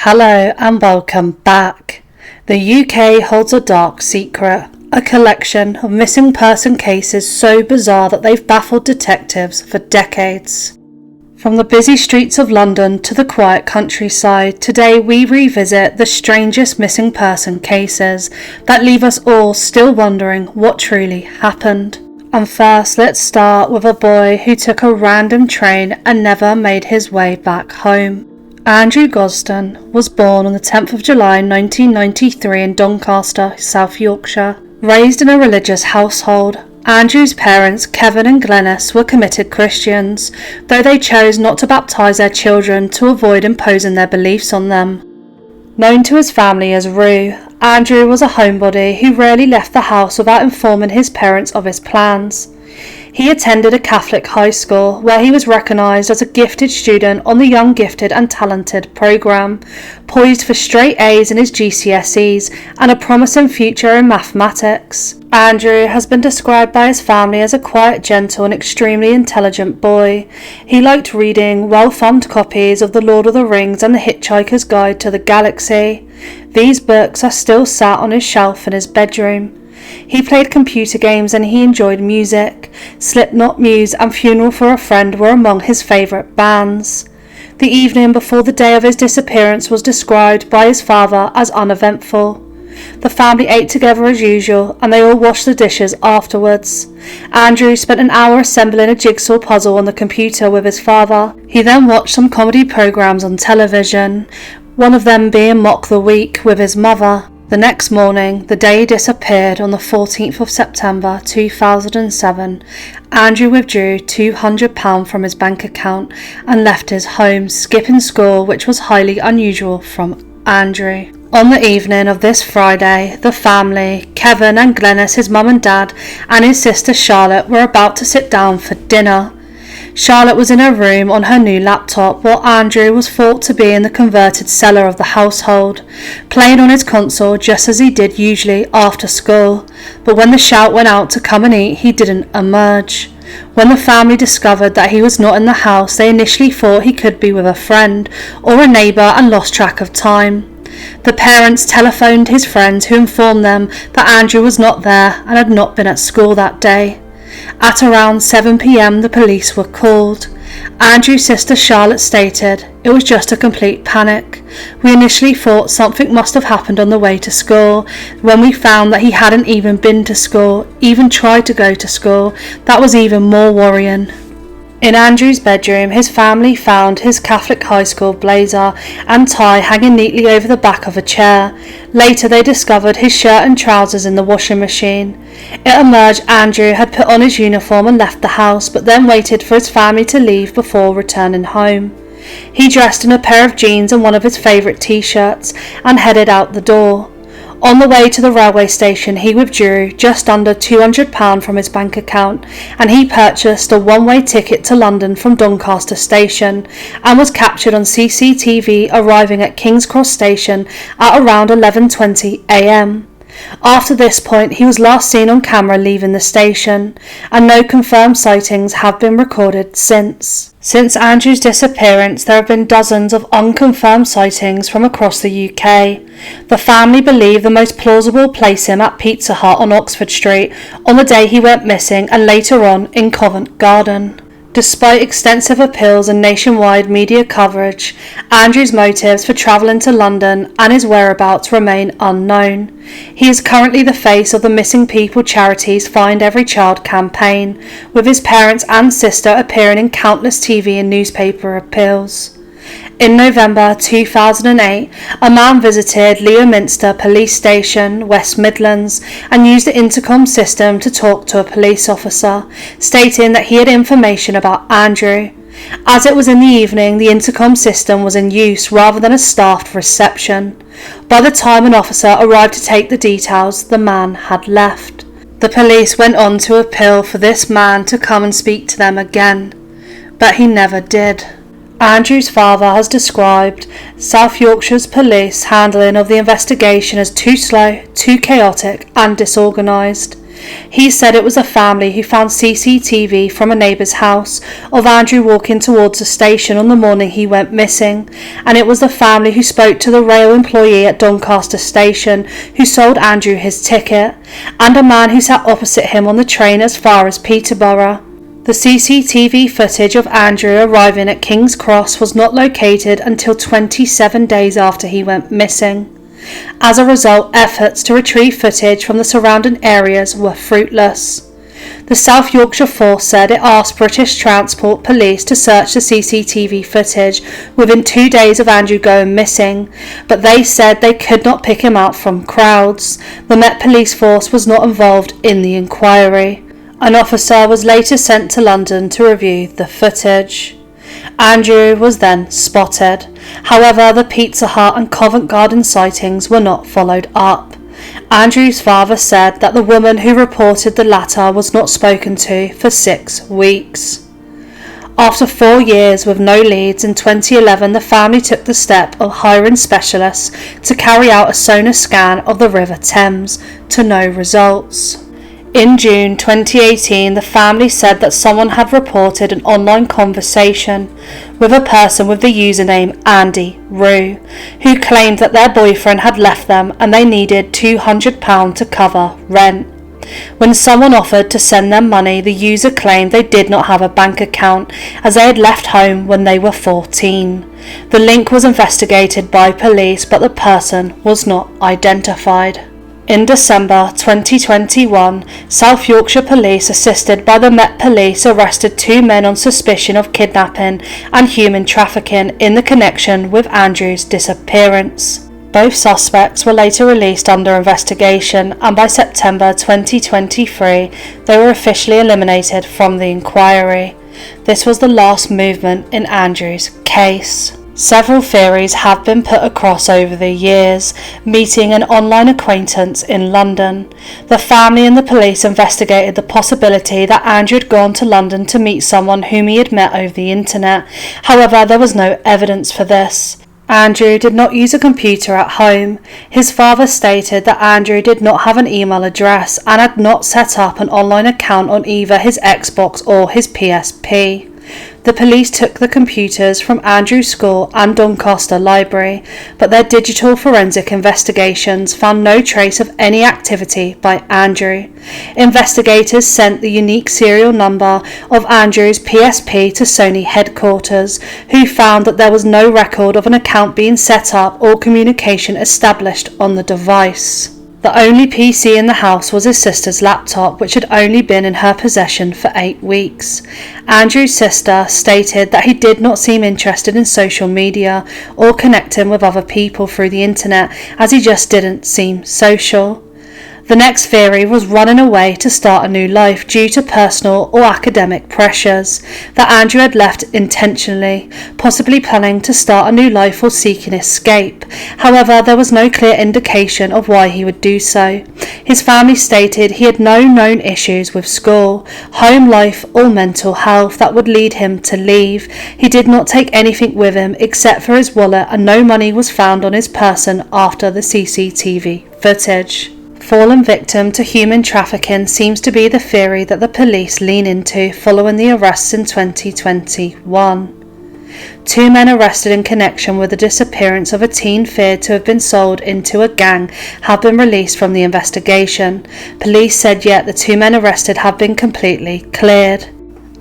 Hello and welcome back. The UK holds a dark secret, a collection of missing person cases so bizarre that they've baffled detectives for decades. From the busy streets of London to the quiet countryside, today we revisit the strangest missing person cases that leave us all still wondering what truly happened. And first, let's start with a boy who took a random train and never made his way back home. Andrew Gosden was born on the 10th of July 1993 in Doncaster, South Yorkshire. Raised in a religious household, Andrew's parents, Kevin and Glenys, were committed Christians, though they chose not to baptise their children to avoid imposing their beliefs on them. Known to his family as Roo, Andrew was a homebody who rarely left the house without informing his parents of his plans. He attended a Catholic high school where he was recognised as a gifted student on the Young Gifted and Talented programme, poised for straight A's in his GCSEs and a promising future in mathematics. Andrew has been described by his family as a quiet, gentle and extremely intelligent boy. He liked reading well-thumbed copies of The Lord of the Rings and The Hitchhiker's Guide to the Galaxy. These books are still sat on his shelf in his bedroom. He played computer games and he enjoyed music. Slipknot, Muse and Funeral for a Friend were among his favourite bands. The evening before the day of his disappearance was described by his father as uneventful. The family ate together as usual and they all washed the dishes afterwards. Andrew spent an hour assembling a jigsaw puzzle on the computer with his father. He then watched some comedy programmes on television, one of them being Mock the Week with his mother. The next morning, the day he disappeared on the 14th of September 2007, Andrew withdrew £200 from his bank account and left his home, skipping school, which was highly unusual from Andrew. On the evening of this Friday, the family, Kevin and Glenys, his mum and dad, and his sister Charlotte were about to sit down for dinner. Charlotte was in her room on her new laptop, while Andrew was thought to be in the converted cellar of the household, playing on his console just as he did usually after school. But when the shout went out to come and eat, he didn't emerge. When the family discovered that he was not in the house, they initially thought he could be with a friend or a neighbour and lost track of time. The parents telephoned his friends, who informed them that Andrew was not there and had not been at school that day. At around 7 p.m, the police were called. Andrew's sister Charlotte stated, "It was just a complete panic. We initially thought something must have happened on the way to school. When we found that he hadn't even been to school, even tried to go to school, that was even more worrying." In Andrew's bedroom, his family found his Catholic high school blazer and tie hanging neatly over the back of a chair. Later they discovered his shirt and trousers in the washing machine. It emerged Andrew had put on his uniform and left the house, but then waited for his family to leave before returning home. He dressed in a pair of jeans and one of his favourite t-shirts and headed out the door. On the way to the railway station, he withdrew just under £200 from his bank account and he purchased a one-way ticket to London from Doncaster station and was captured on CCTV arriving at King's Cross station at around 11:20 a.m. After this point, he was last seen on camera leaving the station, and no confirmed sightings have been recorded since. Since Andrew's disappearance, there have been dozens of unconfirmed sightings from across the UK. The family believe the most plausible place him at Pizza Hut on Oxford Street on the day he went missing and later on in Covent Garden. Despite extensive appeals and nationwide media coverage, Andrew's motives for travelling to London and his whereabouts remain unknown. He is currently the face of the Missing People charity's Find Every Child campaign, with his parents and sister appearing in countless TV and newspaper appeals. In November 2008, a man visited Leominster Police Station, West Midlands, and used the intercom system to talk to a police officer, stating that he had information about Andrew. As it was in the evening, the intercom system was in use rather than a staffed reception. By the time an officer arrived to take the details, the man had left. The police went on to appeal for this man to come and speak to them again, but he never did. Andrew's father has described South Yorkshire's police handling of the investigation as too slow, too chaotic and disorganised. He said it was a family who found CCTV from a neighbour's house of Andrew walking towards the station on the morning he went missing, and it was the family who spoke to the rail employee at Doncaster station who sold Andrew his ticket, and a man who sat opposite him on the train as far as Peterborough. The CCTV footage of Andrew arriving at King's Cross was not located until 27 days after he went missing. As a result, efforts to retrieve footage from the surrounding areas were fruitless. The South Yorkshire Force said it asked British Transport Police to search the CCTV footage within 2 days of Andrew going missing, but they said they could not pick him out from crowds. The Met Police Force was not involved in the inquiry. An officer was later sent to London to review the footage. Andrew was then spotted. However, the Pizza Hut and Covent Garden sightings were not followed up. Andrew's father said that the woman who reported the latter was not spoken to for 6 weeks. After 4 years with no leads, in 2011 the family took the step of hiring specialists to carry out a sonar scan of the River Thames, to no results. In June 2018, the family said that someone had reported an online conversation with a person with the username Andy Rue, who claimed that their boyfriend had left them and they needed £200 to cover rent. When someone offered to send them money, the user claimed they did not have a bank account as they had left home when they were 14. The link was investigated by police, but the person was not identified. In December 2021, South Yorkshire Police, assisted by the Met Police, arrested 2 men on suspicion of kidnapping and human trafficking in the connection with Andrew's disappearance. Both suspects were later released under investigation, and by September 2023 they were officially eliminated from the inquiry. This was the last movement in Andrew's case. Several theories have been put across over the years, meeting an online acquaintance in London. The family and the police investigated the possibility that Andrew had gone to London to meet someone whom he had met over the internet. However, there was no evidence for this. Andrew did not use a computer at home. His father stated that Andrew did not have an email address and had not set up an online account on either his Xbox or his PSP. The police took the computers from Andrew's school and Doncaster Library, but their digital forensic investigations found no trace of any activity by Andrew. Investigators sent the unique serial number of Andrew's PSP to Sony headquarters, who found that there was no record of an account being set up or communication established on the device. The only PC in the house was his sister's laptop, which had only been in her possession for 8 weeks. Andrew's sister stated that he did not seem interested in social media or connecting with other people through the internet, as he just didn't seem social. The next theory was running away to start a new life due to personal or academic pressures, that Andrew had left intentionally, possibly planning to start a new life or seeking escape. However, there was no clear indication of why he would do so. His family stated he had no known issues with school, home life or mental health that would lead him to leave. He did not take anything with him except for his wallet, and no money was found on his person after the CCTV footage. Fallen victim to human trafficking seems to be the theory that the police lean into following the arrests in 2021. 2 men arrested in connection with the disappearance of a teen feared to have been sold into a gang have been released from the investigation. Police said yet the 2 men arrested have been completely cleared.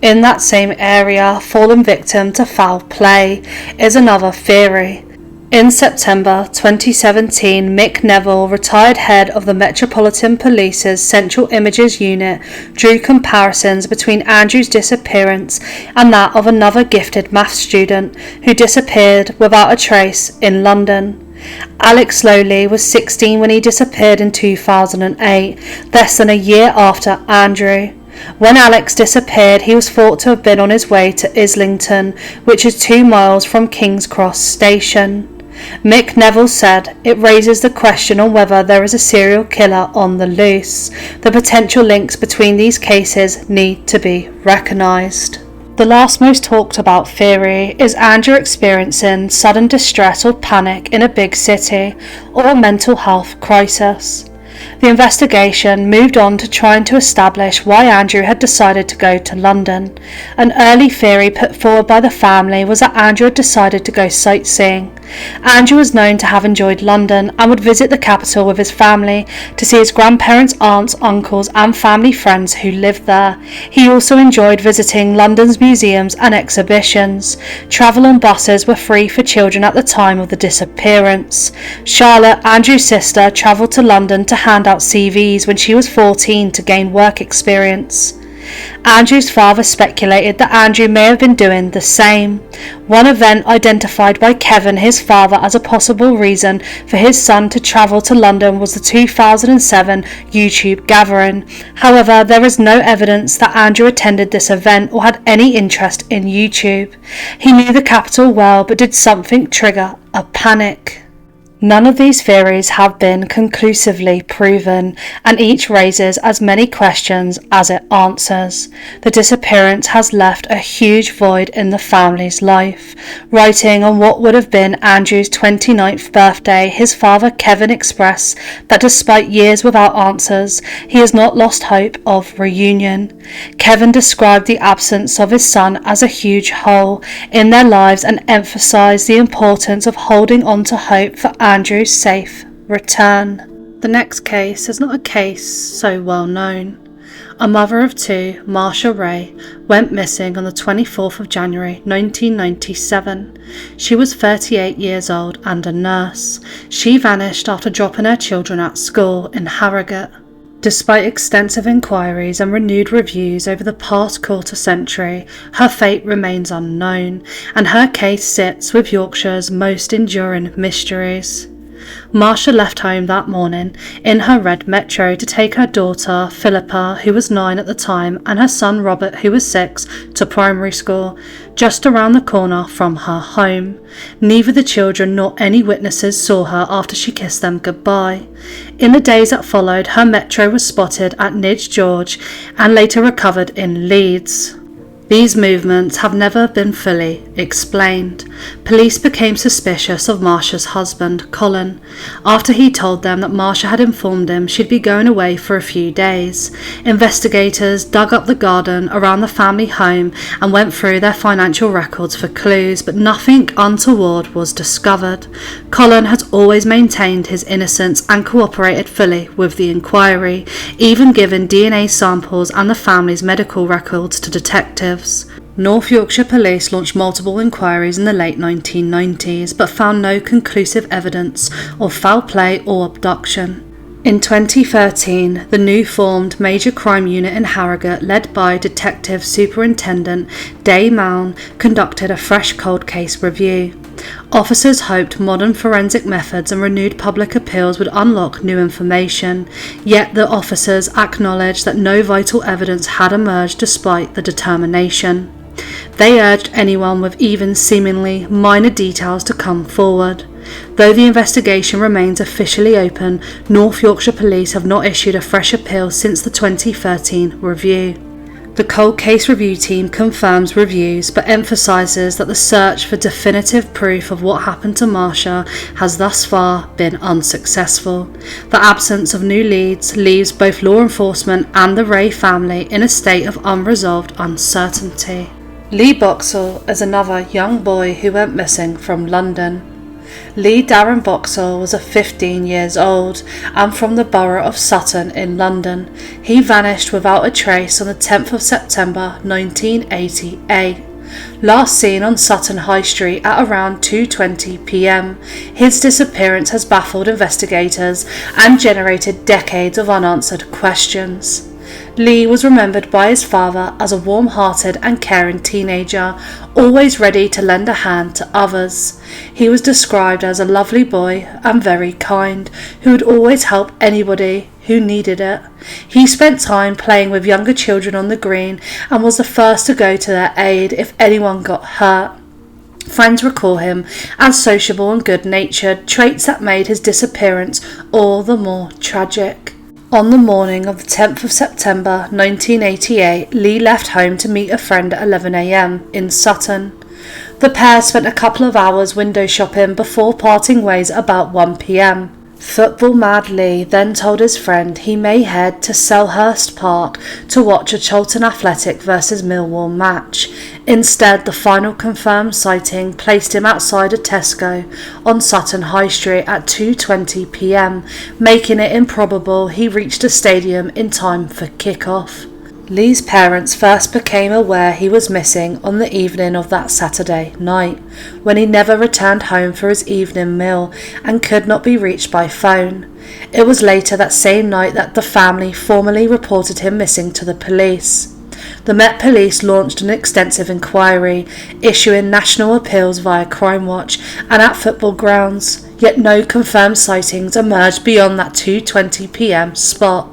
In that same area, fallen victim to foul play is another theory. In September 2017, Mick Neville, retired head of the Metropolitan Police's Central Images Unit, drew comparisons between Andrew's disappearance and that of another gifted maths student who disappeared without a trace in London. Alex Slowly was 16 when he disappeared in 2008, less than a year after Andrew. When Alex disappeared, he was thought to have been on his way to Islington, which is 2 miles from King's Cross Station. Mick Neville said, "It raises the question on whether there is a serial killer on the loose. The potential links between these cases need to be recognised." The last most talked about theory is Andrew experiencing sudden distress or panic in a big city or a mental health crisis. The investigation moved on to trying to establish why Andrew had decided to go to London. An early theory put forward by the family was that Andrew had decided to go sightseeing. Andrew was known to have enjoyed London and would visit the capital with his family to see his grandparents, aunts, uncles and family friends who lived there. He also enjoyed visiting London's museums and exhibitions. Travel on buses were free for children at the time of the disappearance. Charlotte, Andrew's sister, travelled to London to hand out CVs when she was 14 to gain work experience. Andrew's father speculated that Andrew may have been doing the same. One event identified by Kevin, his father, as a possible reason for his son to travel to London was the 2007 YouTube gathering. However, there is no evidence that Andrew attended this event or had any interest in YouTube. He knew the capital well, but did something trigger a panic? None of these theories have been conclusively proven, and each raises as many questions as it answers. The disappearance has left a huge void in the family's life. Writing on what would have been Andrew's 29th birthday, his father Kevin expressed that despite years without answers, he has not lost hope of reunion. Kevin described the absence of his son as a huge hole in their lives and emphasised the importance of holding on to hope for Andrew's safe return. The next case is not a case so well known. A mother of two, Marsha Wray, went missing on the 24th of January 1997. She was 38 years old and a nurse. She vanished after dropping her children at school in Harrogate. Despite extensive inquiries and renewed reviews over the past quarter century, her fate remains unknown, and her case sits with Yorkshire's most enduring mysteries. Marsha left home that morning in her red Metro to take her daughter, Philippa, who was 9 at the time, and her son, Robert, who was 6, to primary school, just around the corner from her home. Neither the children nor any witnesses saw her after she kissed them goodbye. In the days that followed, her Metro was spotted at Nidge George and later recovered in Leeds. These movements have never been fully explained. Police became suspicious of Marsha's husband, Colin, after he told them that Marsha had informed him she'd be going away for a few days. Investigators dug up the garden around the family home and went through their financial records for clues, but nothing untoward was discovered. Colin has always maintained his innocence and cooperated fully with the inquiry, even giving DNA samples and the family's medical records to detectives. North Yorkshire Police launched multiple inquiries in the late 1990s, but found no conclusive evidence of foul play or abduction. In 2013, the new formed Major Crime Unit in Harrogate, led by Detective Superintendent Day Mown, conducted a fresh cold case review. Officers hoped modern forensic methods and renewed public appeals would unlock new information, yet the officers acknowledged that no vital evidence had emerged despite the determination. They urged anyone with even seemingly minor details to come forward. Though the investigation remains officially open, North Yorkshire Police have not issued a fresh appeal since the 2013 review. The Cold Case Review team confirms reviews but emphasises that the search for definitive proof of what happened to Marsha has thus far been unsuccessful. The absence of new leads leaves both law enforcement and the Wray family in a state of unresolved uncertainty. Lee Boxell is another young boy who went missing from London. Lee Darren Boxell was 15 years old and from the borough of Sutton in London. He vanished without a trace on the 10th of September 1988. Last seen on Sutton High Street at around 2:20 p.m. His disappearance has baffled investigators and generated decades of unanswered questions. Lee was remembered by his father as a warm-hearted and caring teenager, always ready to lend a hand to others. He was described as a lovely boy and very kind, who would always help anybody who needed it. He spent time playing with younger children on the green and was the first to go to their aid if anyone got hurt. Friends recall him as sociable and good-natured, traits that made his disappearance all the more tragic. On the morning of the 10th of September 1988, Lee left home to meet a friend at 11 a.m. in Sutton. The pair spent a couple of hours window shopping before parting ways about 1 p.m. Football-mad Lee then told his friend he may head to Selhurst Park to watch a Charlton Athletic vs Millwall match. Instead, the final confirmed sighting placed him outside a Tesco on Sutton High Street at 2:20 p.m, making it improbable he reached the stadium in time for kick-off. Lee's parents first became aware he was missing on the evening of that Saturday night, when he never returned home for his evening meal and could not be reached by phone. It was later that same night that the family formally reported him missing to the police. The Met Police launched an extensive inquiry, issuing national appeals via Crime Watch and at football grounds, yet no confirmed sightings emerged beyond that 2:20 p.m. spot.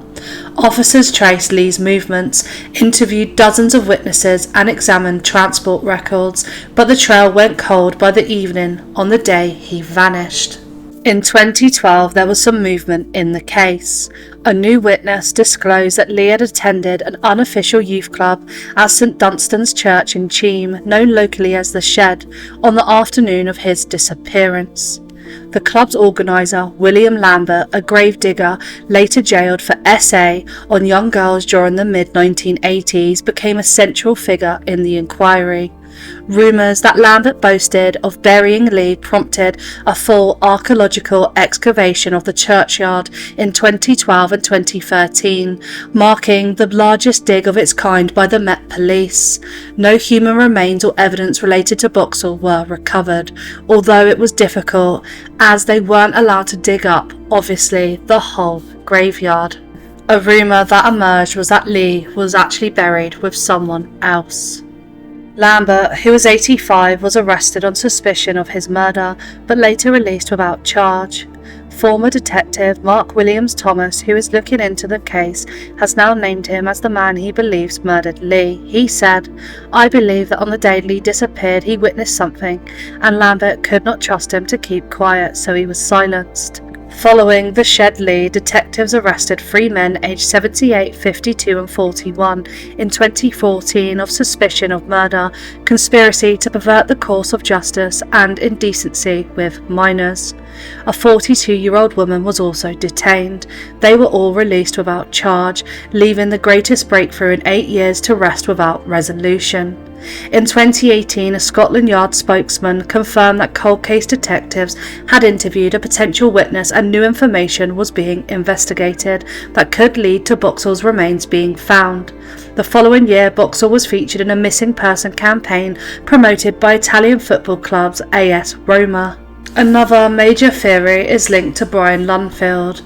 Officers traced Lee's movements, interviewed dozens of witnesses and examined transport records, but the trail went cold by the evening on the day he vanished. In 2012, there was some movement in the case. A new witness disclosed that Lee had attended an unofficial youth club at St Dunstan's Church in Cheam, known locally as The Shed, on the afternoon of his disappearance. The club's organiser, William Lambert, a gravedigger later jailed for SA on young girls during the mid-1980s, became a central figure in the inquiry. Rumours that Lambert boasted of burying Lee prompted a full archaeological excavation of the churchyard in 2012 and 2013, marking the largest dig of its kind by the Met Police. No human remains or evidence related to Boxell were recovered, although it was difficult as they weren't allowed to dig up, obviously, the whole graveyard. A rumour that emerged was that Lee was actually buried with someone else. Lambert, who was 85, was arrested on suspicion of his murder, but later released without charge. Former detective Mark Williams Thomas, who is looking into the case, has now named him as the man he believes murdered Lee. He said, "I believe that on the day Lee disappeared he witnessed something, and Lambert could not trust him to keep quiet, so he was silenced." Following the Shed Lee, detectives arrested 3 men aged 78, 52 and 41 in 2014 of suspicion of murder, conspiracy to pervert the course of justice and indecency with minors. A 42-year-old woman was also detained. They were all released without charge, leaving the greatest breakthrough in 8 years to rest without resolution. In 2018, a Scotland Yard spokesman confirmed that cold case detectives had interviewed a potential witness and new information was being investigated that could lead to Boxell's remains being found. The following year, Boxell was featured in a missing person campaign promoted by Italian football clubs AS Roma. Another major theory is linked to Brian Lunfield,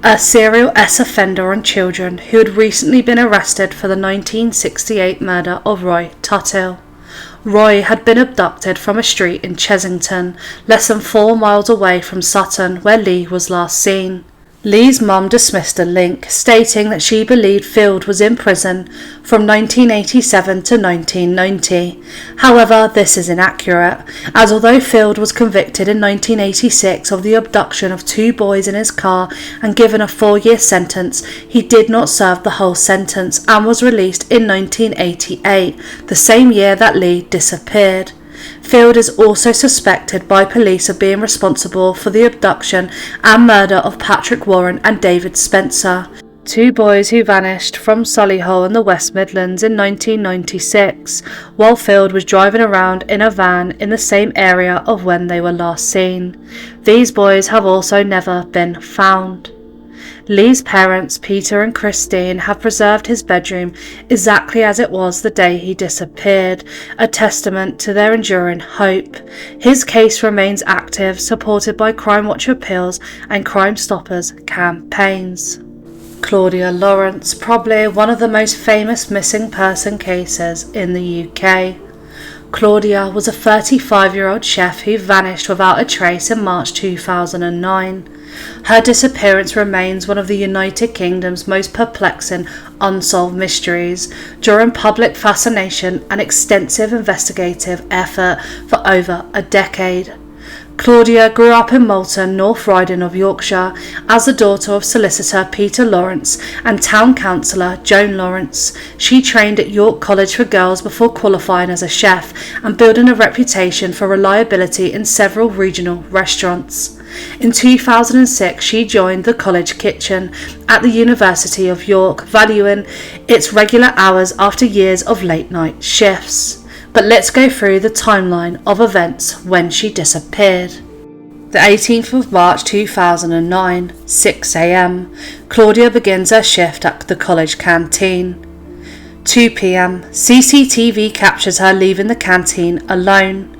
a serial S-offender on children who had recently been arrested for the 1968 murder of Roy Tuthill. Roy had been abducted from a street in Chesington, less than 4 miles away from Sutton, where Lee was last seen. Lee's mum dismissed the link, stating that she believed Field was in prison from 1987 to 1990. However, this is inaccurate, as although Field was convicted in 1986 of the abduction of 2 boys in his car and given a 4-year sentence, he did not serve the whole sentence and was released in 1988, the same year that Lee disappeared. Field is also suspected by police of being responsible for the abduction and murder of Patrick Warren and David Spencer, 2 boys who vanished from Solihull in the West Midlands in 1996, while Field was driving around in a van in the same area of when they were last seen. These boys have also never been found. Lee's parents, Peter and Christine, have preserved his bedroom exactly as it was the day he disappeared, a testament to their enduring hope. His case remains active, supported by Crime Watch appeals and Crime Stoppers campaigns. Claudia Lawrence, probably one of the most famous missing person cases in the UK. Claudia was a 35-year-old chef who vanished without a trace in March 2009. Her disappearance remains one of the United Kingdom's most perplexing unsolved mysteries during public fascination and extensive investigative effort for over a decade. Claudia grew up in Moulton, North Riding of Yorkshire, as the daughter of solicitor Peter Lawrence and town councillor Joan Lawrence. She trained at York College for Girls before qualifying as a chef and building a reputation for reliability in several regional restaurants. In 2006, she joined the college kitchen at the University of York, valuing its regular hours after years of late-night shifts. But let's go through the timeline of events when she disappeared. The 18th of March 2009, 6 a.m. Claudia begins her shift at the college canteen. 2 p.m. CCTV captures her leaving the canteen alone.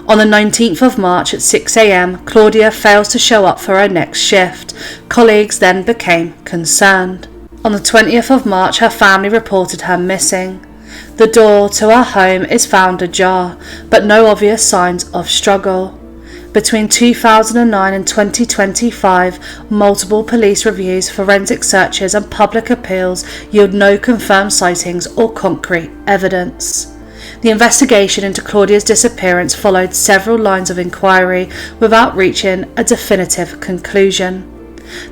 On the 19th of March at 6 a.m, Claudia fails to show up for her next shift. Colleagues then became concerned. On the 20th of March, her family reported her missing. The door to her home is found ajar, but no obvious signs of struggle. Between 2009 and 2025, multiple police reviews, forensic searches and public appeals yield no confirmed sightings or concrete evidence. The investigation into Claudia's disappearance followed several lines of inquiry without reaching a definitive conclusion.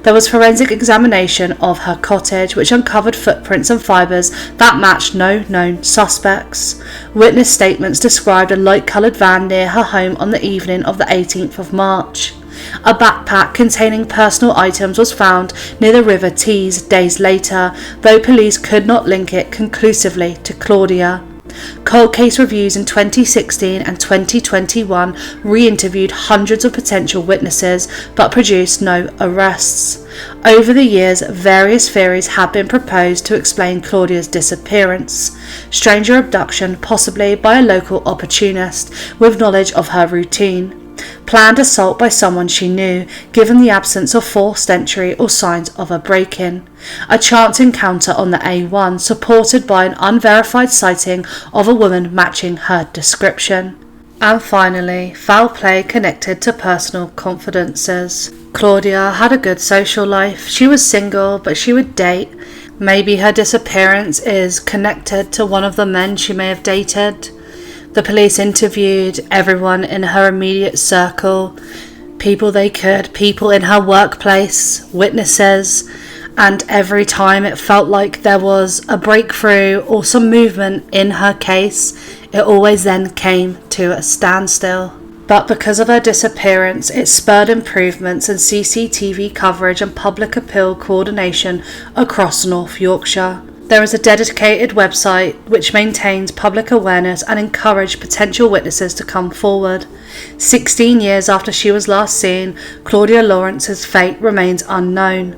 There was forensic examination of her cottage, which uncovered footprints and fibres that matched no known suspects. Witness statements described a light-coloured van near her home on the evening of the 18th of March. A backpack containing personal items was found near the River Tees days later, though police could not link it conclusively to Claudia. Cold case reviews in 2016 and 2021 re-interviewed hundreds of potential witnesses but produced no arrests. Over the years, various theories have been proposed to explain Claudia's disappearance. Stranger abduction, possibly by a local opportunist with knowledge of her routine. Planned assault by someone she knew, given the absence of forced entry or signs of a break-in. A chance encounter on the A1, supported by an unverified sighting of a woman matching her description. And finally, foul play connected to personal confidences. Claudia had a good social life. She was single, but she would date. Maybe her disappearance is connected to one of the men she may have dated. The police interviewed everyone in her immediate circle, people they could, people in her workplace, witnesses, and every time it felt like there was a breakthrough or some movement in her case, it always then came to a standstill. But because of her disappearance, it spurred improvements in CCTV coverage and public appeal coordination across North Yorkshire. There is a dedicated website which maintains public awareness and encourages potential witnesses to come forward. 16 years after she was last seen, Claudia Lawrence's fate remains unknown.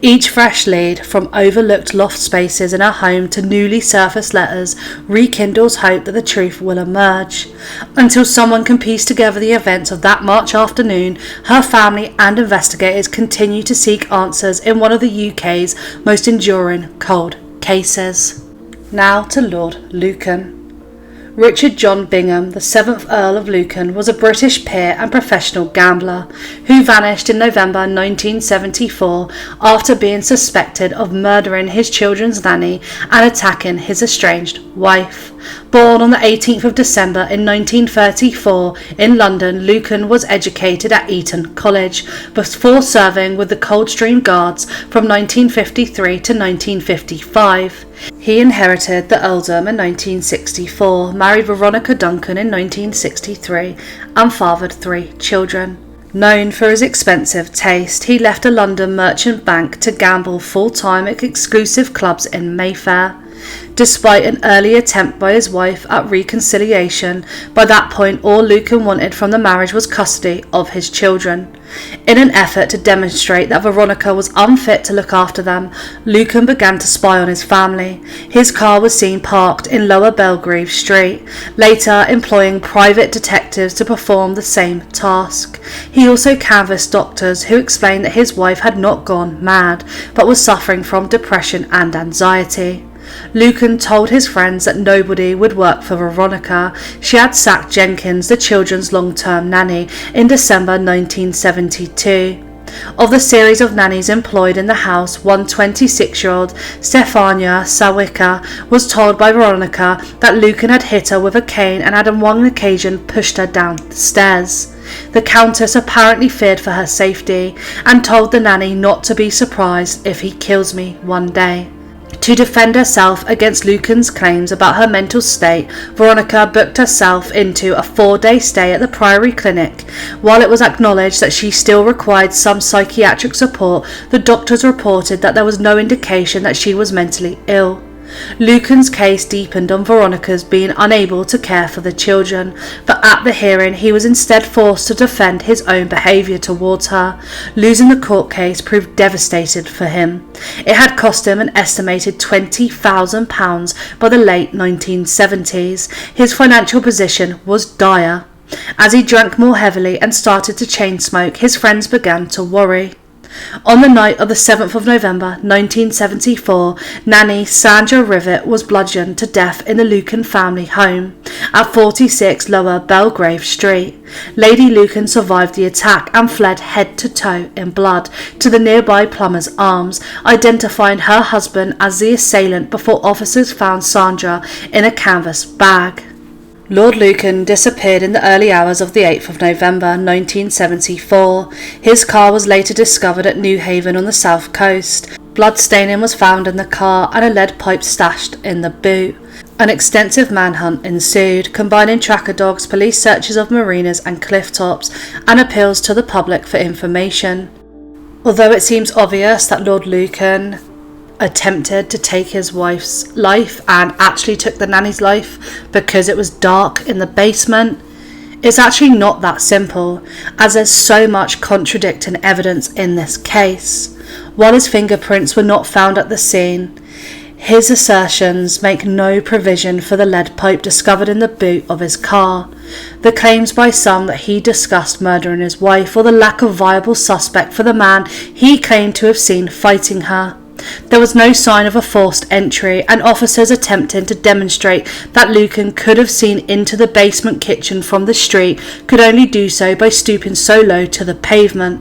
Each fresh lead, from overlooked loft spaces in her home to newly surfaced letters, rekindles hope that the truth will emerge. Until someone can piece together the events of that March afternoon, her family and investigators continue to seek answers in one of the UK's most enduring cold cases. Now to Lord Lucan. Richard John Bingham, the 7th Earl of Lucan, was a British peer and professional gambler who vanished in November 1974 after being suspected of murdering his children's nanny and attacking his estranged wife. Born on the 18th of December in 1934 in London, Lucan was educated at Eton College before serving with the Coldstream Guards from 1953 to 1955. He inherited the earldom in 1964, married Veronica Duncan in 1963 and fathered 3 children. Known for his expensive taste, he left a London merchant bank to gamble full-time at exclusive clubs in Mayfair. Despite an early attempt by his wife at reconciliation, by that point all Lucan wanted from the marriage was custody of his children. In an effort to demonstrate that Veronica was unfit to look after them, Lucan began to spy on his family. His car was seen parked in Lower Belgrave Street, later employing private detectives to perform the same task. He also canvassed doctors who explained that his wife had not gone mad, but was suffering from depression and anxiety. Lucan told his friends that nobody would work for Veronica. She had sacked Jenkins, the children's long-term nanny, in December 1972. Of the series of nannies employed in the house, one 26-year-old, Stefania Sawicka, was told by Veronica that Lucan had hit her with a cane and had on one occasion pushed her down the stairs. The Countess apparently feared for her safety and told the nanny not to be surprised if he kills me one day. To defend herself against Lucan's claims about her mental state, Veronica booked herself into a 4-day stay at the Priory Clinic. While it was acknowledged that she still required some psychiatric support, the doctors reported that there was no indication that she was mentally ill. Lucan's case deepened on Veronica's being unable to care for the children, but at the hearing he was instead forced to defend his own behaviour towards her. Losing the court case proved devastating for him. It had cost him an estimated £20,000 by the late 1970s. His financial position was dire. As he drank more heavily and started to chain smoke, his friends began to worry. On the night of the 7th of November 1974, nanny Sandra Rivet was bludgeoned to death in the Lucan family home at 46 Lower Belgrave Street. Lady Lucan survived the attack and fled head to toe in blood to the nearby Plumber's Arms, identifying her husband as the assailant before officers found Sandra in a canvas bag. Lord Lucan disappeared in the early hours of the 8th of November 1974. His car was later discovered at New Haven on the south coast. Blood staining was found in the car and a lead pipe stashed in the boot. An extensive manhunt ensued, combining tracker dogs, police searches of marinas and cliff tops, and appeals to the public for information. Although it seems obvious that Lord Lucan attempted to take his wife's life and actually took the nanny's life because it was dark in the basement, it's actually not that simple, as there's so much contradicting evidence in this case. While his fingerprints were not found at the scene, his assertions make no provision for the lead pipe discovered in the boot of his car. The claims by some that he discussed murdering his wife, or the lack of viable suspect for the man he claimed to have seen fighting her. There was no sign of a forced entry, and officers attempting to demonstrate that Lucan could have seen into the basement kitchen from the street could only do so by stooping so low to the pavement.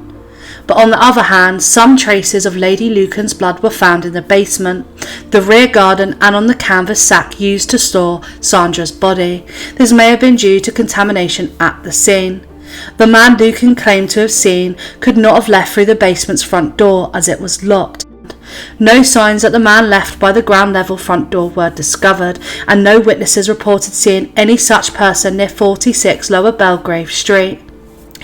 But on the other hand, some traces of Lady Lucan's blood were found in the basement, the rear garden, and on the canvas sack used to store Sandra's body. This may have been due to contamination at the scene. The man Lucan claimed to have seen could not have left through the basement's front door, as it was locked. No signs that the man left by the ground level front door were discovered, and no witnesses reported seeing any such person near 46 Lower Belgrave Street.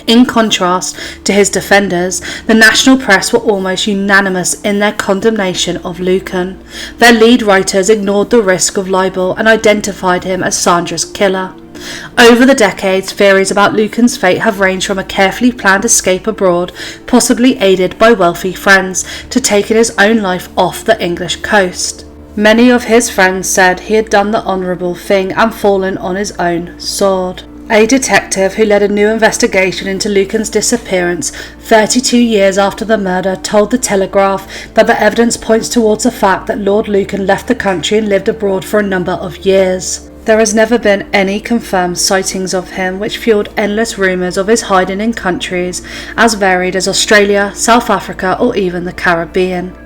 In contrast to his defenders, the national press were almost unanimous in their condemnation of Lucan. Their lead writers ignored the risk of libel and identified him as Sandra's killer. Over the decades, theories about Lucan's fate have ranged from a carefully planned escape abroad, possibly aided by wealthy friends, to taking his own life off the English coast. Many of his friends said he had done the honourable thing and fallen on his own sword. A detective who led a new investigation into Lucan's disappearance 32 years after the murder told the Telegraph that the evidence points towards the fact that Lord Lucan left the country and lived abroad for a number of years. There has never been any confirmed sightings of him, which fueled endless rumours of his hiding in countries as varied as Australia, South Africa, or even the Caribbean.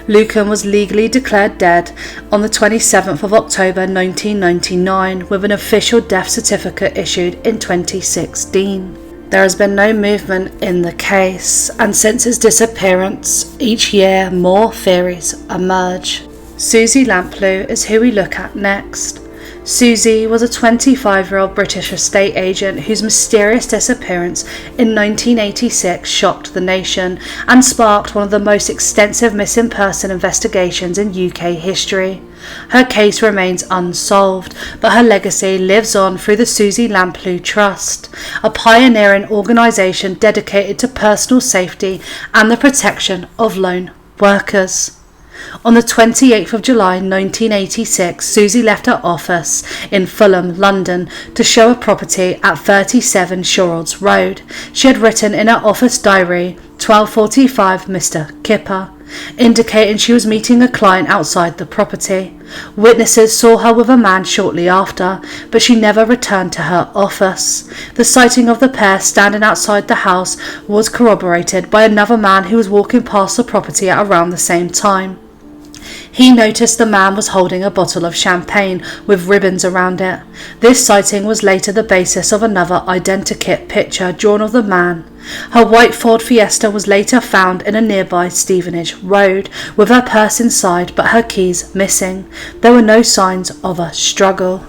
Lucan was legally declared dead on the 27th of October 1999, with an official death certificate issued in 2016. There has been no movement in the case, and since his disappearance, each year more theories emerge. Suzy Lamplugh is who we look at next. Suzy was a 25-year-old British estate agent whose mysterious disappearance in 1986 shocked the nation and sparked one of the most extensive missing person investigations in UK history. Her case remains unsolved, but her legacy lives on through the Suzy Lamplugh Trust, a pioneering organisation dedicated to personal safety and the protection of lone workers. On the 28th of July 1986, Suzy left her office in Fulham, London, to show a property at 37 Shorrods Road. She had written in her office diary, 12:45 Mr. Kipper, indicating she was meeting a client outside the property. Witnesses saw her with a man shortly after, but she never returned to her office. The sighting of the pair standing outside the house was corroborated by another man who was walking past the property at around the same time. He noticed the man was holding a bottle of champagne with ribbons around it. This sighting was later the basis of another identikit picture drawn of the man. Her white Ford Fiesta was later found in a nearby Stevenage road, with her purse inside but her keys missing. There were no signs of a struggle.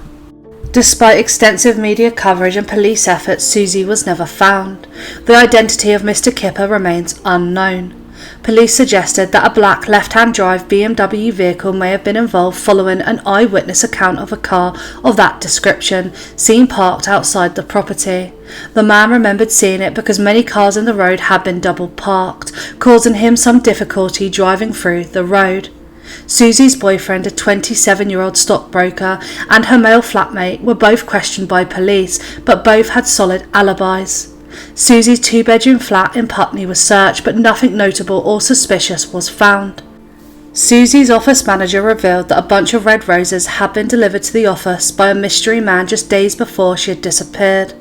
Despite extensive media coverage and police efforts, Suzy was never found. The identity of Mr. Kipper remains unknown. Police suggested that a black left-hand drive BMW vehicle may have been involved following an eyewitness account of a car of that description seen parked outside the property. The man remembered seeing it because many cars in the road had been double parked, causing him some difficulty driving through the road. Suzy's boyfriend, a 27-year-old stockbroker, and her male flatmate were both questioned by police, but both had solid alibis. Suzy's two-bedroom flat in Putney was searched, but nothing notable or suspicious was found. Suzy's office manager revealed that a bunch of red roses had been delivered to the office by a mystery man just days before she had disappeared.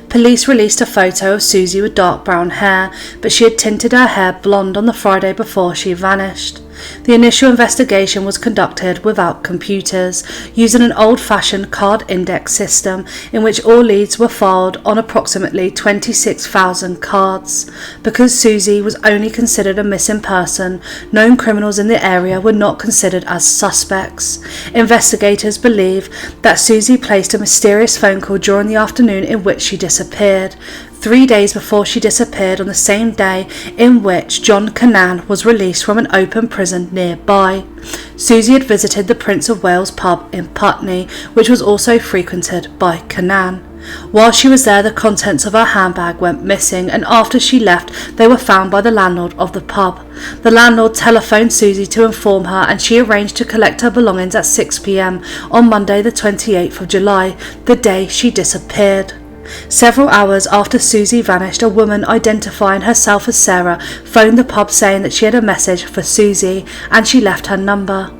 Police released a photo of Suzy with dark brown hair, but she had tinted her hair blonde on the Friday before she vanished. The initial investigation was conducted without computers, using an old-fashioned card index system in which all leads were filed on approximately 26,000 cards. Because Suzy was only considered a missing person, known criminals in the area were not considered as suspects. Investigators believe that Suzy placed a mysterious phone call during the afternoon in which she disappeared, 3 days before she disappeared on the same day in which John Cannan was released from an open prison nearby. Suzy had visited the Prince of Wales pub in Putney, which was also frequented by Cannan. While she was there, the contents of her handbag went missing, and after she left, they were found by the landlord of the pub. The landlord telephoned Suzy to inform her, and she arranged to collect her belongings at 6 p.m. on Monday the 28th of July, the day she disappeared. Several hours after Suzy vanished, a woman identifying herself as Sarah phoned the pub saying that she had a message for Suzy, and she left her number.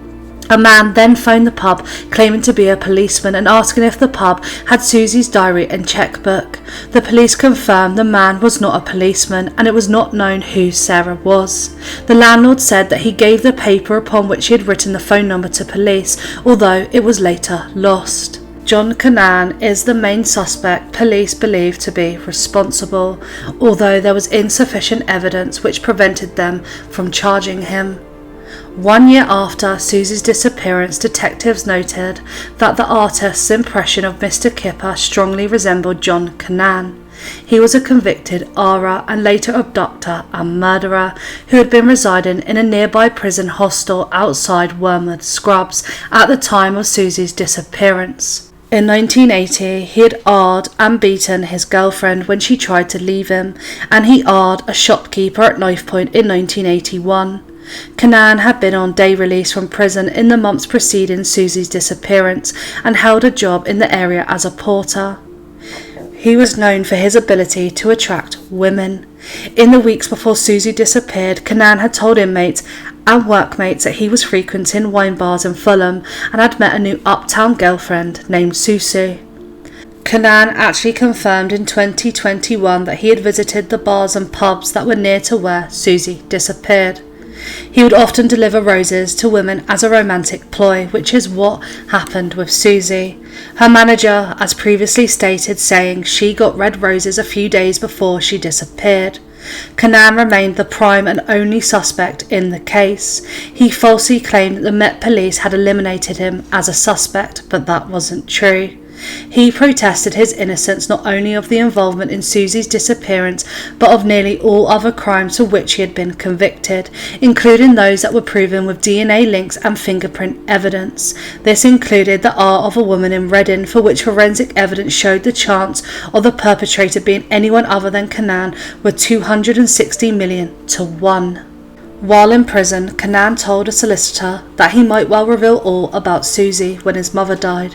A man then phoned the pub claiming to be a policeman and asking if the pub had Suzy's diary and chequebook. The police confirmed the man was not a policeman and it was not known who Sarah was. The landlord said that he gave the paper upon which he had written the phone number to police, although it was later lost. John Cannan is the main suspect police believe to be responsible, although there was insufficient evidence which prevented them from charging him. 1 year after Suzy's disappearance, detectives noted that the artist's impression of Mr. Kipper strongly resembled John Cannan. He was a convicted arer and later abductor and murderer who had been residing in a nearby prison hostel outside Wormwood Scrubs at the time of Suzy's disappearance. In 1980, he had arred and beaten his girlfriend when she tried to leave him, and he arred a shopkeeper at knife point in 1981. Cannan had been on day release from prison in the months preceding Suzy's disappearance and held a job in the area as a porter. He was known for his ability to attract women. In the weeks before Suzy disappeared, Cannan had told inmates and workmates that he was frequenting wine bars in Fulham and had met a new uptown girlfriend named Suzy. Cannan actually confirmed in 2021 that he had visited the bars and pubs that were near to where Suzy disappeared. He would often deliver roses to women as a romantic ploy, which is what happened with Suzy. Her manager, as previously stated, saying she got red roses a few days before she disappeared. Cannan remained the prime and only suspect in the case. He falsely claimed that the Met Police had eliminated him as a suspect, but that wasn't true. He protested his innocence not only of the involvement in Suzy's disappearance, but of nearly all other crimes for which he had been convicted, including those that were proven with DNA links and fingerprint evidence. This included the art of a woman in Reading, for which forensic evidence showed the chance of the perpetrator being anyone other than Cannan were 260 million to 1. While in prison, Cannan told a solicitor that he might well reveal all about Suzy when his mother died.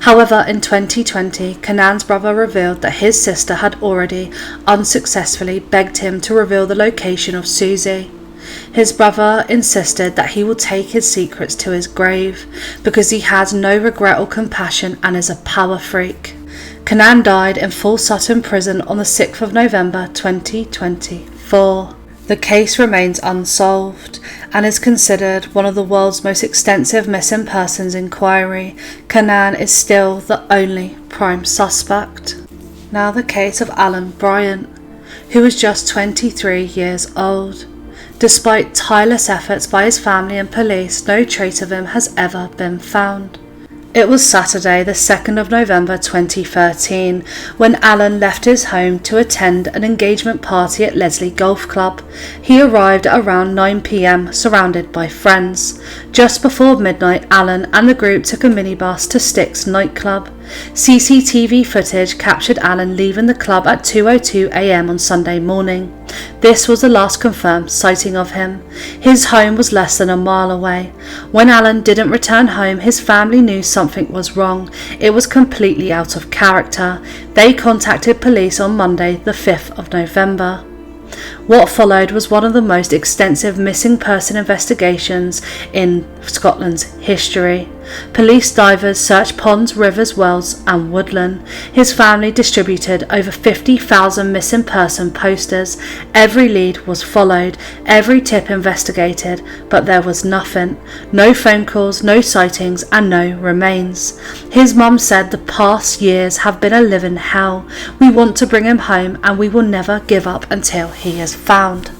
However, in 2020, Cannan's brother revealed that his sister had already unsuccessfully begged him to reveal the location of Suzy. His brother insisted that he will take his secrets to his grave because he has no regret or compassion and is a power freak. Cannan died in Full Sutton Prison on the 6th of November 2024. The case remains unsolved and is considered one of the world's most extensive missing persons inquiry. Cannan is still the only prime suspect. Now the case of Allan Bryant, who was just 23 years old. Despite tireless efforts by his family and police, no trace of him has ever been found. It was Saturday, the 2nd of November 2013, when Allan left his home to attend an engagement party at Leslie Golf Club. He arrived at around 9 p.m, surrounded by friends. Just before midnight, Allan and the group took a minibus to Styx nightclub. CCTV footage captured Allan leaving the club at 2:02 a.m. on Sunday morning. This was the last confirmed sighting of him. His home was less than a mile away. When Allan didn't return home, his family knew something was wrong. It was completely out of character. They contacted police on Monday, the 5th of November. What followed was one of the most extensive missing person investigations in Scotland's history. Police divers searched ponds, rivers, wells and woodland. His family distributed over 50,000 missing person posters. Every lead was followed, every tip investigated, but there was nothing. No phone calls, no sightings and no remains. His mum said the past years have been a living hell. We want to bring him home and we will never give up until he is found.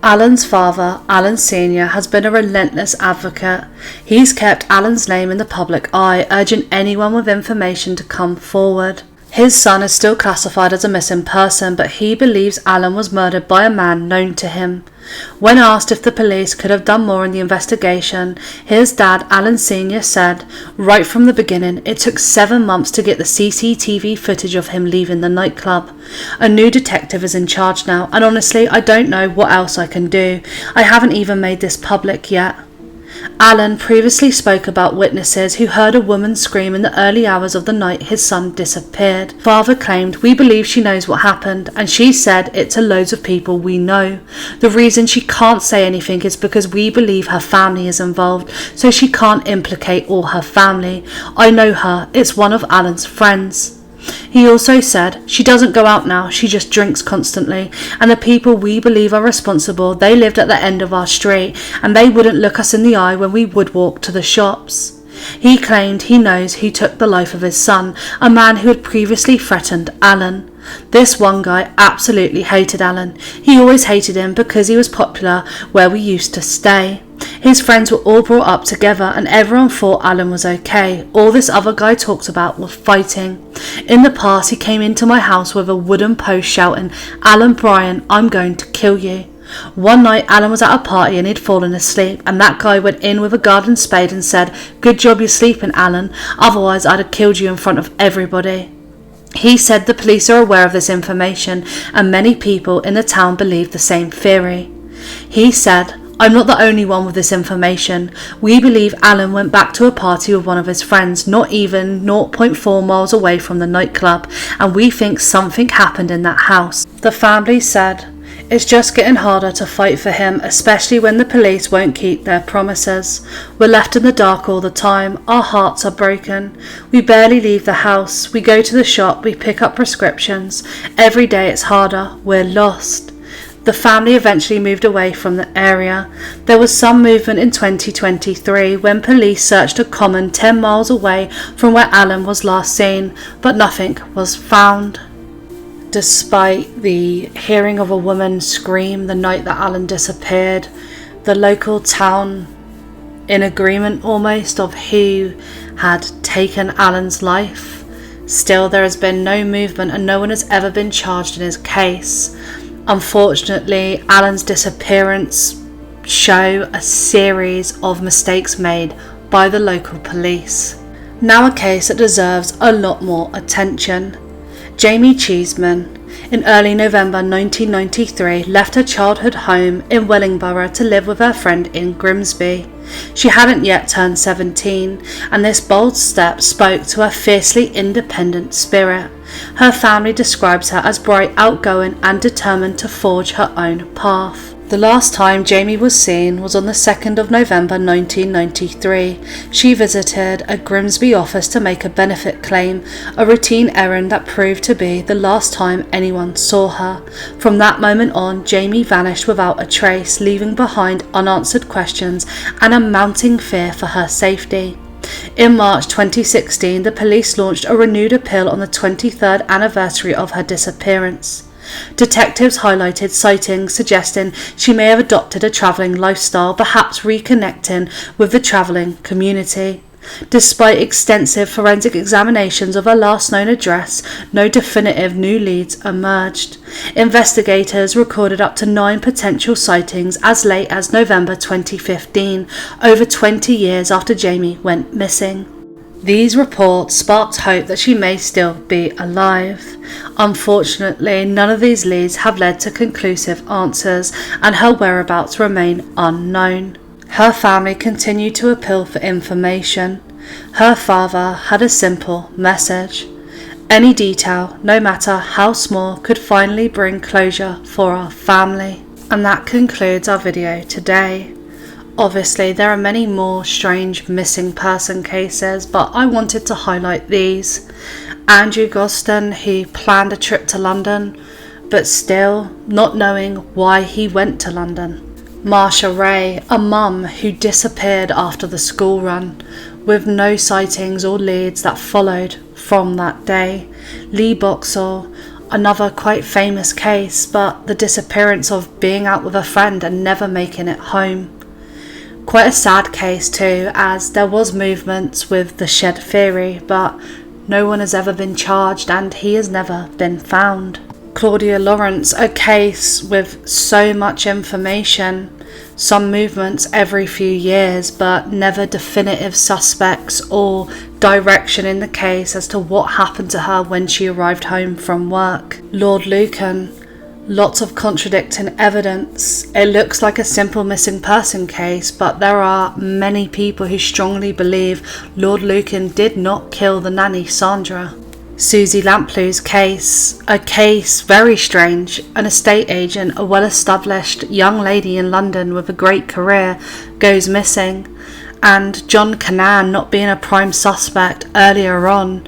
Allan's father, Allan Sr., has been a relentless advocate. He's kept Allan's name in the public eye, urging anyone with information to come forward. His son is still classified as a missing person, but he believes Allan was murdered by a man known to him. When asked if the police could have done more in the investigation, his dad, Allan Sr., said, "Right from the beginning, it took 7 months to get the CCTV footage of him leaving the nightclub. A new detective is in charge now, and honestly, I don't know what else I can do. I haven't even made this public yet." Allan previously spoke about witnesses who heard a woman scream in the early hours of the night his son disappeared. Father claimed, "We believe she knows what happened, and she said it to loads of people we know. The reason she can't say anything is because we believe her family is involved, so she can't implicate all her family. I know her, it's one of Allan's friends." He also said, "She doesn't go out now, she just drinks constantly, and the people we believe are responsible, they lived at the end of our street, and they wouldn't look us in the eye when we would walk to the shops." He claimed he knows who took the life of his son, a man who had previously threatened Allan. This one guy absolutely hated Allan. He always hated him because he was popular where we used to stay. His friends were all brought up together and everyone thought Allan was okay. All this other guy talked about was fighting. In the past, he came into my house with a wooden post shouting, "Allan Bryant, I'm going to kill you." One night Allan was at a party and he'd fallen asleep, and that guy went in with a garden spade and said, "Good job you're sleeping, Allan, otherwise I'd have killed you in front of everybody." He said the police are aware of this information and many people in the town believe the same theory. He said, "I'm not the only one with this information. We believe Allan went back to a party with one of his friends, not even 0.4 miles away from the nightclub, and we think something happened in that house." The family said, "It's just getting harder to fight for him, especially when the police won't keep their promises. We're left in the dark all the time. Our hearts are broken. We barely leave the house. We go to the shop. We pick up prescriptions. Every day it's harder. We're lost." The family eventually moved away from the area. There was some movement in 2023 when police searched a common 10 miles away from where Allan was last seen, but nothing was found. Despite the hearing of a woman scream the night that Allan disappeared, the local town, in agreement almost of who had taken Allan's life, still there has been no movement and no one has ever been charged in his case. Unfortunately, Allan's disappearance show a series of mistakes made by the local police. Now a case that deserves a lot more attention. Jaime Cheesman, in early November 1993, left her childhood home in Wellingborough to live with her friend in Grimsby. She hadn't yet turned 17, and this bold step spoke to her fiercely independent spirit. Her family describes her as bright, outgoing, and determined to forge her own path. The last time Jaime was seen was on the 2nd of November 1993. She visited a Grimsby office to make a benefit claim, a routine errand that proved to be the last time anyone saw her. From that moment on, Jaime vanished without a trace, leaving behind unanswered questions and a mounting fear for her safety. In March 2016, the police launched a renewed appeal on the 23rd anniversary of her disappearance. Detectives highlighted sightings suggesting she may have adopted a travelling lifestyle, perhaps reconnecting with the travelling community. Despite extensive forensic examinations of her last known address, no definitive new leads emerged. Investigators recorded up to 9 potential sightings as late as November 2015, over 20 years after Jaime went missing. These reports sparked hope that she may still be alive. Unfortunately, none of these leads have led to conclusive answers, and her whereabouts remain unknown. Her family continued to appeal for information. Her father had a simple message. Any detail, no matter how small, could finally bring closure for our family. And that concludes our video today. Obviously, there are many more strange missing person cases, but I wanted to highlight these. Andrew Gosden, who planned a trip to London, but still not knowing why he went to London. Marsha Wray, a mum who disappeared after the school run, with no sightings or leads that followed from that day. Boxell, another quite famous case, but the disappearance of being out with a friend and never making it home. Quite a sad case too, as there was movements with the shed theory, but no one has ever been charged and he has never been found. Claudia Lawrence, a case with so much information, some movements every few years, but never definitive suspects or direction in the case as to what happened to her when she arrived home from work. Lord Lucan, lots of contradicting evidence. It looks like a simple missing person case, but there are many people who strongly believe Lord Lucan did not kill the nanny Sandra. Suzy Lamplug's case, a case very strange. An estate agent, a well-established young lady in London with a great career, goes missing, and John Cannan not being a prime suspect earlier on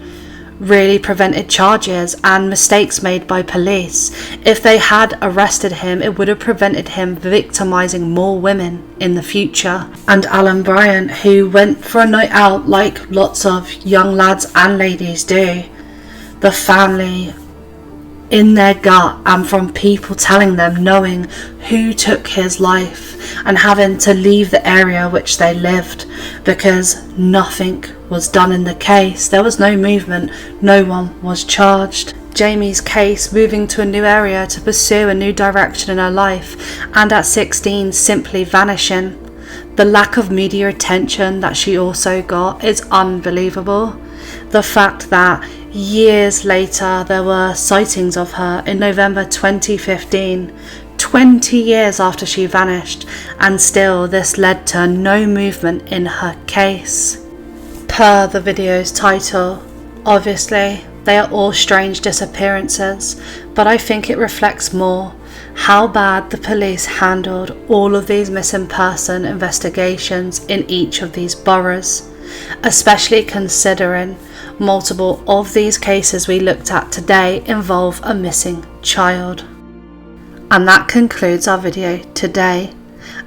really prevented charges and mistakes made by police. If they had arrested him, it would have prevented him victimising more women in the future. And Allan Bryant, who went for a night out like lots of young lads and ladies do. The family, in their gut and from people telling them, knowing who took his life and having to leave the area which they lived because nothing was done in the case. There was no movement, no one was charged. Jaime's case, moving to a new area to pursue a new direction in her life, and at 16 simply vanishing. The lack of media attention that she also got is unbelievable. The fact that years later there were sightings of her in November 2015, 20 years after she vanished, and still this led to no movement in her case. Per the video's title, obviously they are all strange disappearances, but I think it reflects more how bad the police handled all of these missing person investigations in each of these boroughs, especially considering multiple of these cases we looked at today involve a missing child. And that concludes our video today.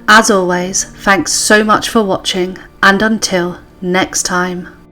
As always, thanks so much for watching, and until next time.